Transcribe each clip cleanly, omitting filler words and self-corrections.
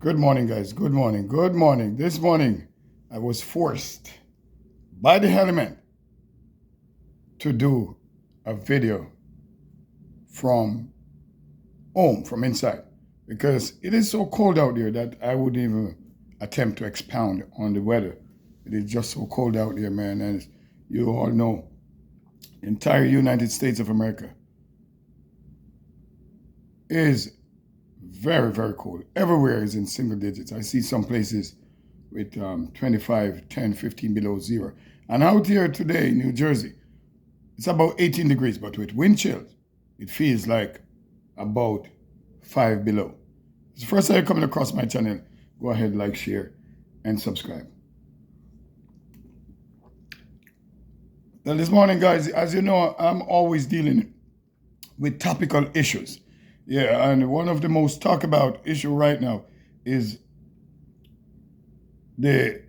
Good morning, guys. Good morning. Good morning. This morning, I was forced by the element to do a video from home, from inside, because it is so cold out there that I wouldn't even attempt to expound on the weather. It is just so cold out there, man. And you all know, the entire United States of America is very, very cold. Everywhere is in single digits. I see some places with 25, 10, 15 below zero. And out here today in New Jersey, it's about 18 degrees, but with wind chills, it feels like about 5 below. It's the first time you're coming across my channel. Go ahead, like, share, and subscribe. Now this morning, guys, as you know, I'm always dealing with topical issues. Yeah, and one of the most talked about issue right now is the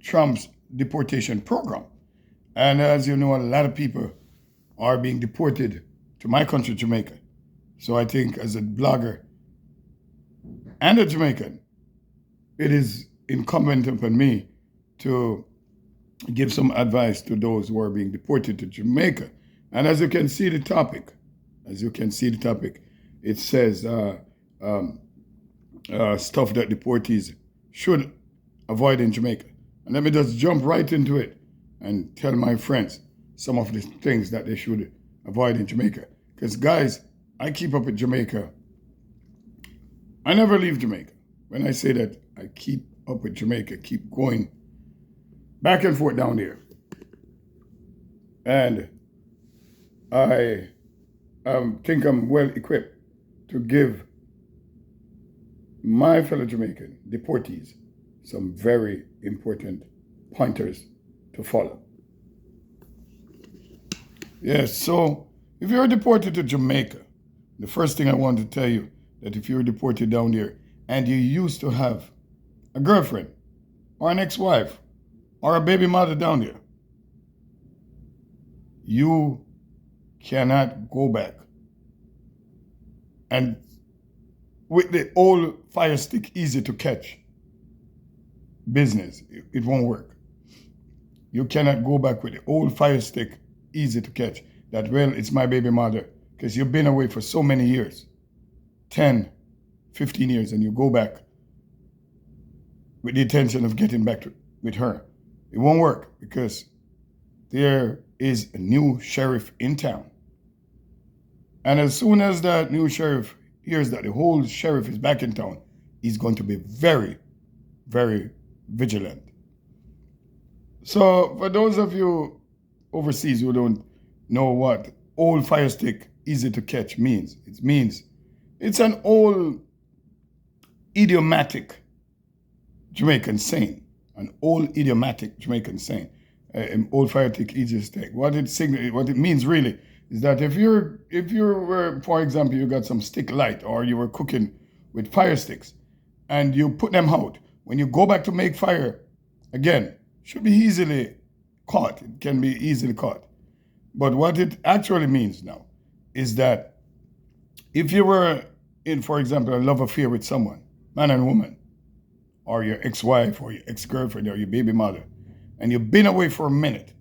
Trump's deportation program. And as you know, a lot of people are being deported to my country, Jamaica. So I think as a blogger and a Jamaican, it is incumbent upon me to give some advice to those who are being deported to Jamaica. And as you can see the topic, it says stuff that deportees should avoid in Jamaica. And let me just jump right into it and tell my friends some of the things that they should avoid in Jamaica. Because guys, I keep up with Jamaica. I never leave Jamaica. When I say that, I keep up with Jamaica, keep going back and forth down there. And I think I'm well equipped to give my fellow Jamaican deportees some very important pointers to follow. Yes, so if you're deported to Jamaica, the first thing I want to tell you that if you're deported down there and you used to have a girlfriend or an ex-wife or a baby mother down there, you cannot go back. And with the old fire stick easy to catch business, it won't work. You cannot go back with the old fire stick easy to catch. That, well, it's my baby mother, because you've been away for so many years, 10, 15 years, and you go back with the intention of getting back with her. It won't work because there is a new sheriff in town. And as soon as that new sheriff hears that the whole sheriff is back in town, he's going to be very, very vigilant. So for those of you overseas who don't know what old fire stick easy to catch means, it means it's an old idiomatic Jamaican saying, an old idiomatic Jamaican saying, an old fire stick easy to catch. What it means really is that if you were, for example, you got some stick light or you were cooking with fire sticks and you put them out, when you go back to make fire again, should be easily caught. It can be easily caught. But what it actually means now is that if you were in, for example, a love affair with someone, man and woman, or your ex-wife or your ex-girlfriend or your baby mother, and you've been away for a minute,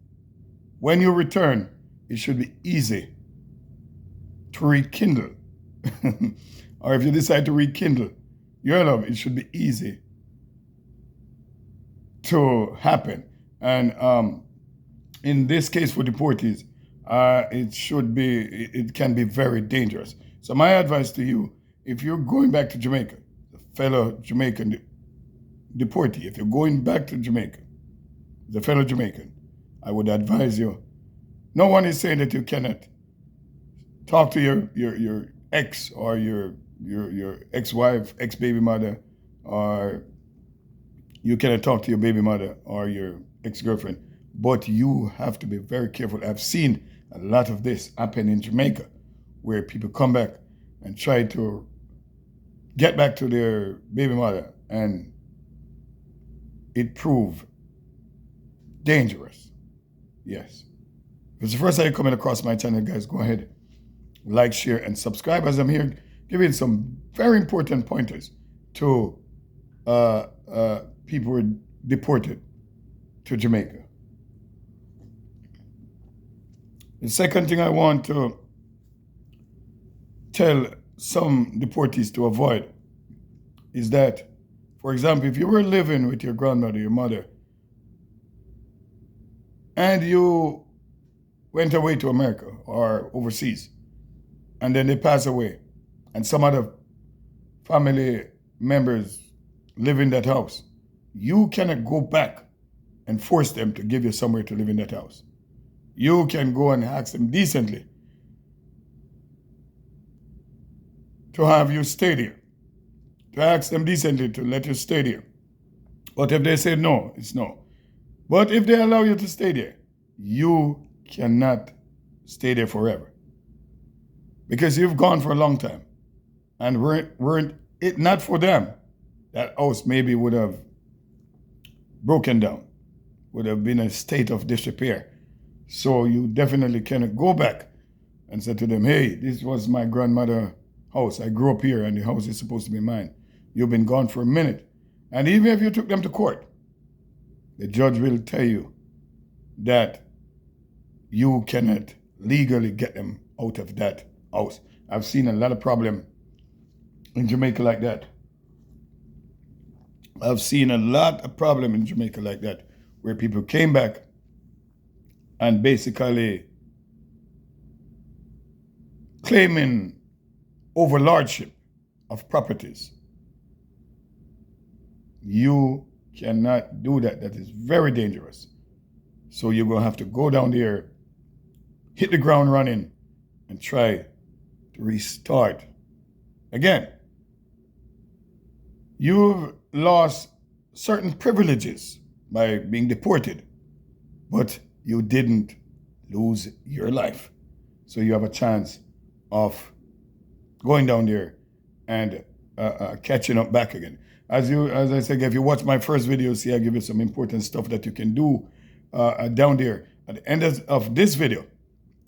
when you return, it should be easy to rekindle. Or if you decide to rekindle your love, it should be easy to happen. And in this case for deportees, it can be very dangerous. So my advice to you, if you're going back to Jamaica, the fellow Jamaican deportee, if you're going back to Jamaica, the fellow Jamaican, I would advise you. No one is saying that you cannot talk to your ex or your ex-wife, ex-baby mother, or you cannot talk to your baby mother or your ex-girlfriend, but you have to be very careful. I've seen a lot of this happen in Jamaica, where people come back and try to get back to their baby mother, and it proved dangerous. Yes. If it's the first time you're coming across my channel, guys, go ahead, like, share, and subscribe, as I'm here giving some very important pointers to people were deported to Jamaica. The second thing I want to tell some deportees to avoid is that, for example, if you were living with your grandmother, your mother, and you went away to America or overseas, and then they pass away, and some other family members live in that house, you cannot go back and force them to give you somewhere to live in that house. You can go and ask them decently to have you stay there, to ask them decently to let you stay there. But if they say no, it's no. But if they allow you to stay there, you cannot stay there forever. Because you've gone for a long time. And weren't it not for them, that house maybe would have broken down, would have been a state of disrepair. So you definitely cannot go back and say to them, hey, this was my grandmother's house. I grew up here and the house is supposed to be mine. You've been gone for a minute. And even if you took them to court, the judge will tell you that you cannot legally get them out of that house. I've seen a lot of problem in Jamaica like that. I've seen a lot of problem in Jamaica like that, where people came back and basically claiming overlordship of properties. You cannot do that. That is very dangerous. So you're going to have to go down there, hit the ground running, and try to restart. Again, you've lost certain privileges by being deported, but you didn't lose your life. So you have a chance of going down there and catching up back again. As I said, if you watch my first video, see I give you some important stuff that you can do down there. At the end of this video,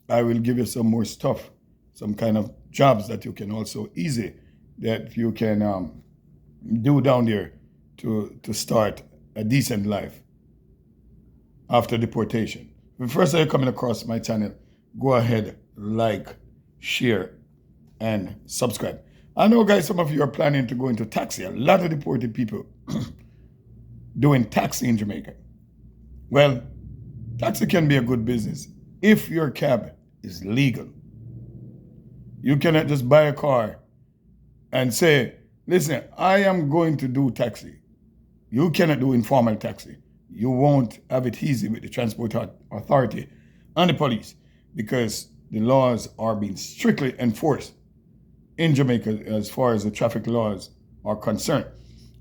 I will give you some more stuff, some kind of jobs that you can also easy, that you can do down there to start a decent life after deportation. But first you're coming across my channel, go ahead, like, share, and subscribe. I know, guys, some of you are planning to go into taxi. A lot of deported people doing taxi in Jamaica. Well, taxi can be a good business if your cab is legal. You cannot just buy a car and say, listen, I am going to do taxi. You cannot do informal taxi. You won't have it easy with the transport authority and the police, because the laws are being strictly enforced in Jamaica as far as the traffic laws are concerned.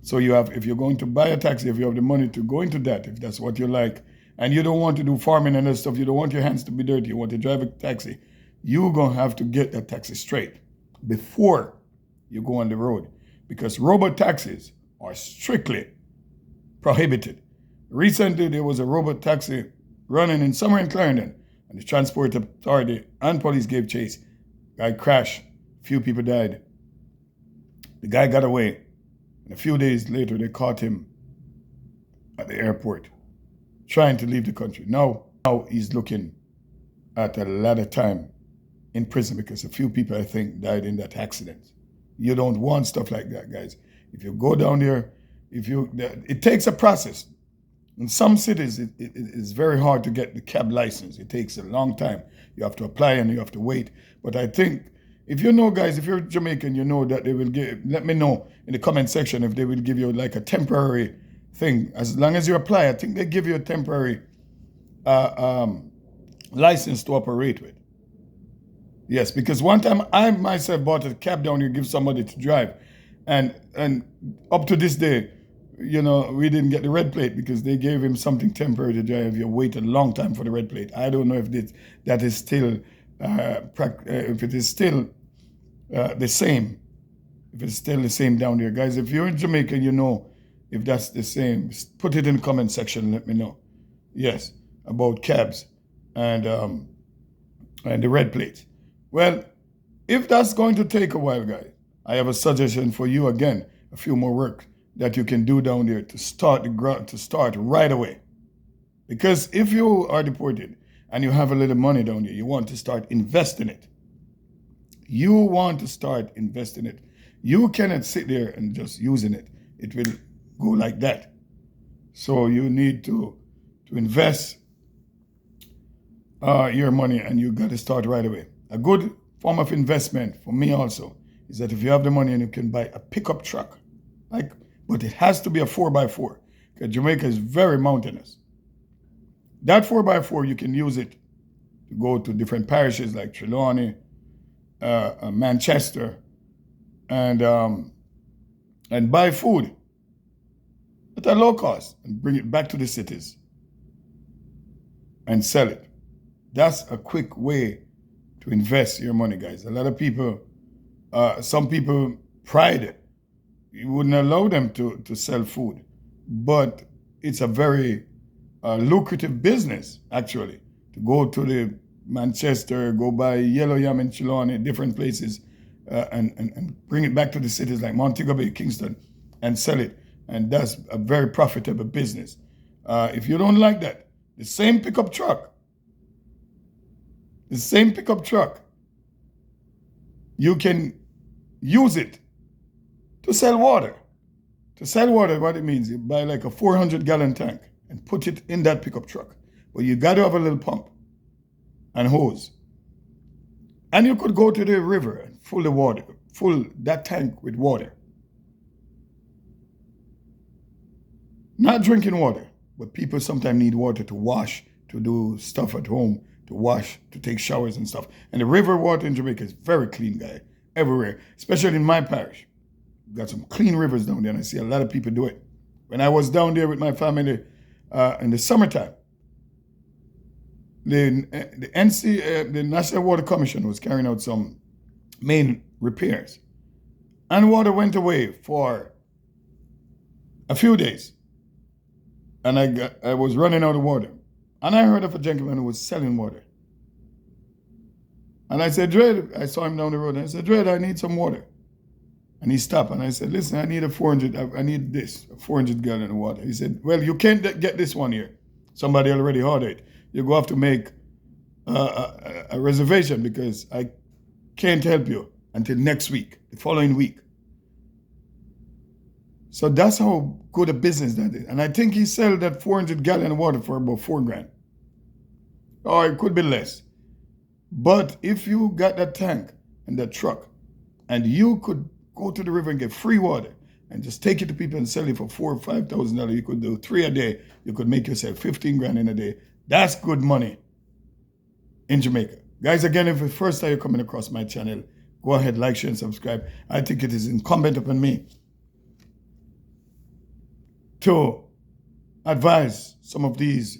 So you have, if you're going to buy a taxi, if you have the money to go into that, if that's what you like, and you don't want to do farming and other stuff, you don't want your hands to be dirty, you want to drive a taxi, you're going to have to get that taxi straight before you go on the road, because robot taxis are strictly prohibited. Recently, there was a robot taxi running in somewhere in Clarendon, and the transport authority and police gave chase. Guy crashed. Few people died. The guy got away, and a few days later they caught him at the airport trying to leave the country. Now he's looking at a lot of time in prison, because a few people, I think, died in that accident. You don't want stuff like that, guys. If you go down there, it takes a process. In some cities, it is very hard to get the cab license. It takes a long time. You have to apply and you have to wait. But I think, if you know, guys, if you're Jamaican, you know that they will let me know in the comment section if they will give you like a temporary thing. As long as you apply, I think they give you a temporary license to operate with. Yes, because one time I myself bought a cab down here, give somebody to drive. And up to this day, you know, we didn't get the red plate because they gave him something temporary to drive. You wait a long time for the red plate. I don't know if that is still, if it is still the same. If it's still the same down there. Guys, if you're in Jamaica, you know if that's the same. Put it in the comment section, let me know. Yes, about cabs and the red plates. Well, if that's going to take a while, guys, I have a suggestion for you again. A few more that you can do down there to start right away. Because if you are deported and you have a little money down there, you want to start investing it. You want to start investing it. You cannot sit there and just using it. It will go like that. So you need to invest your money, and you got to start right away. A good form of investment for me also is that if you have the money and you can buy a pickup truck, but it has to be a 4x4 because Jamaica is very mountainous. That 4x4, you can use it to go to different parishes like Trelawney, Manchester, and buy food at a low cost and bring it back to the cities and sell it. That's a quick way to invest your money, guys. A lot of people, some people pride it. You wouldn't allow them to sell food, but it's a very lucrative business, actually, to go to the Manchester, go buy yellow yam in Trelawney, different places, and bring it back to the cities like Montego Bay, Kingston, and sell it. And that's a very profitable business. If you don't like that, the same pickup truck, you can use it to sell water. To sell water, what it means, you buy like a 400-gallon tank and put it in that pickup truck. But you got to have a little pump and hose. And you could go to the river and fill that tank with water. Not drinking water, but people sometimes need water to wash, to do stuff at home, to wash, to take showers and stuff. And the river water in Jamaica is very clean, guy, everywhere, especially in my parish. We've got some clean rivers down there, and I see a lot of people do it. When I was down there with my family in the summertime, the National Water Commission was carrying out some main repairs. And water went away for a few days. And I was running out of water. And I heard of a gentleman who was selling water. And I said, Dred, I saw him down the road, and I said, Dred, I need some water. And he stopped, and I said, listen, I need a 400 gallon of water. He said, well, you can't get this one here. Somebody already ordered it. You go have to make a reservation because I can't help you until next week, the following week. So that's how good a business that is. And I think he sold that 400 gallon of water for about $4,000. Or it could be less. But if you got that tank and that truck, and you could go to the river and get free water and just take it to people and sell it for $4,000 or $5,000, you could do 3 a day. You could make yourself $15,000 in a day. That's good money in Jamaica. Guys, again, if it's the first time you're coming across my channel, go ahead, like, share, and subscribe. I think it is incumbent upon me to advise some of these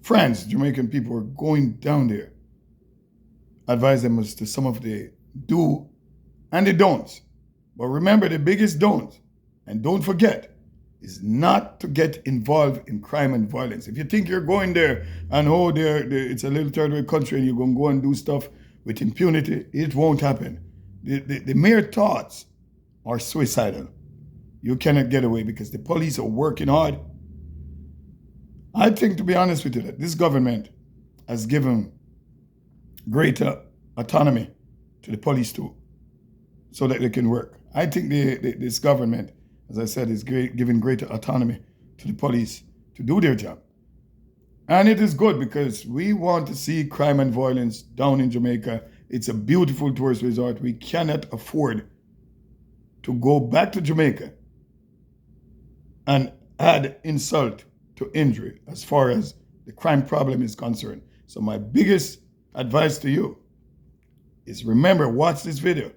friends, Jamaican people who are going down there, advise them as to some of the do and the don'ts. But remember, the biggest don't, and don't forget, is not to get involved in crime and violence. If you think you're going there and it's a little third world country and you're going to go and do stuff with impunity, it won't happen. The mere thoughts are suicidal. You cannot get away because the police are working hard. I think, to be honest with you, that this government has given greater autonomy to the police too, so that they can work. I think this government, as I said, is giving greater autonomy to the police to do their job. And it is good because we want to see crime and violence down in Jamaica. It's a beautiful tourist resort. We cannot afford to go back to Jamaica and add insult to injury as far as the crime problem is concerned. So my biggest advice to you is, remember, watch this video.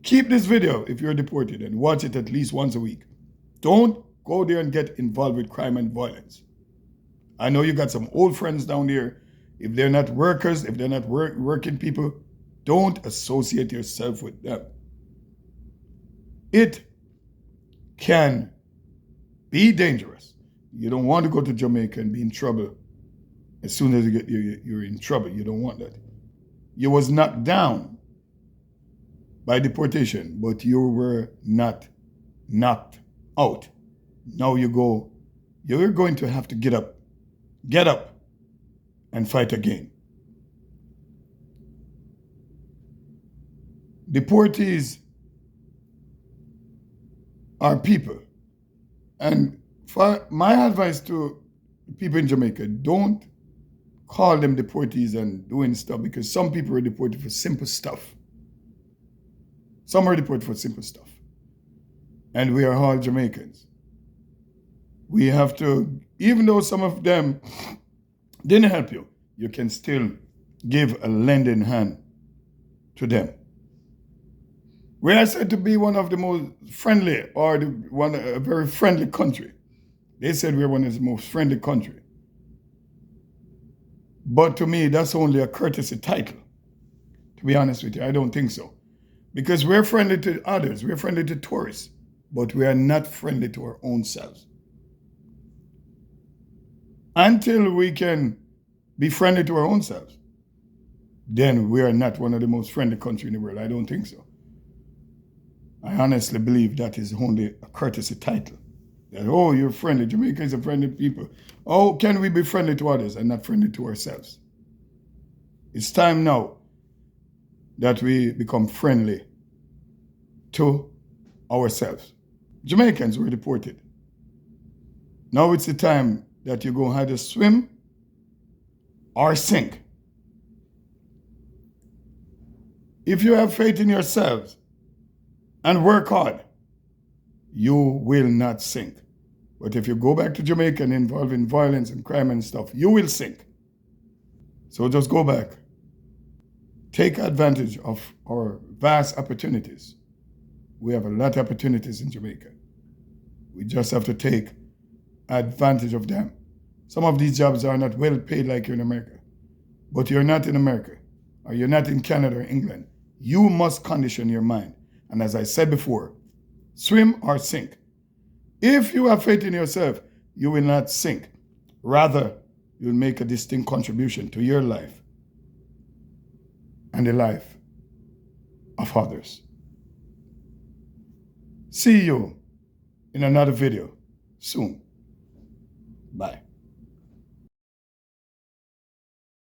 Keep this video if you're deported and watch it at least once a week. Don't go there and get involved with crime and violence. I know you got some old friends down there. If they're not workers, if they're not working people, don't associate yourself with them. It can be dangerous. You don't want to go to Jamaica and be in trouble. As soon as you're in trouble, you don't want that. You was knocked down by deportation, but you were not knocked out. Now you're going to have to get up and fight again. Deportees are people. And for my advice to people in Jamaica, don't call them deportees and doing stuff, because some people are deported for simple stuff. Some are deported for simple stuff. And we are all Jamaicans. We have to, even though some of them didn't help you, you can still give a lending hand to them. We are said to be one of the most friendly, or a very friendly country. They said we're one of the most friendly country. But to me, that's only a courtesy title. To be honest with you, I don't think so. Because we're friendly to others, we're friendly to tourists, but we are not friendly to our own selves. Until we can be friendly to our own selves, then we are not one of the most friendly countries in the world. I don't think so. I honestly believe that is only a courtesy title. That, oh, you're friendly. Jamaica is a friendly people. Oh, can we be friendly to others and not friendly to ourselves? It's time now that we become friendly to ourselves. Jamaicans were deported. Now it's the time that you go either swim or sink. If you have faith in yourselves and work hard, you will not sink. But if you go back to Jamaica and involve in violence and crime and stuff, you will sink. So just go back. Take advantage of our vast opportunities. We have a lot of opportunities in Jamaica. We just have to take advantage of them. Some of these jobs are not well paid like you're in America. But you're not in America, or you're not in Canada or England. You must condition your mind. And as I said before, swim or sink. If you have faith in yourself, you will not sink. Rather, you will make a distinct contribution to your life and the life of others. See you in another video soon. Bye.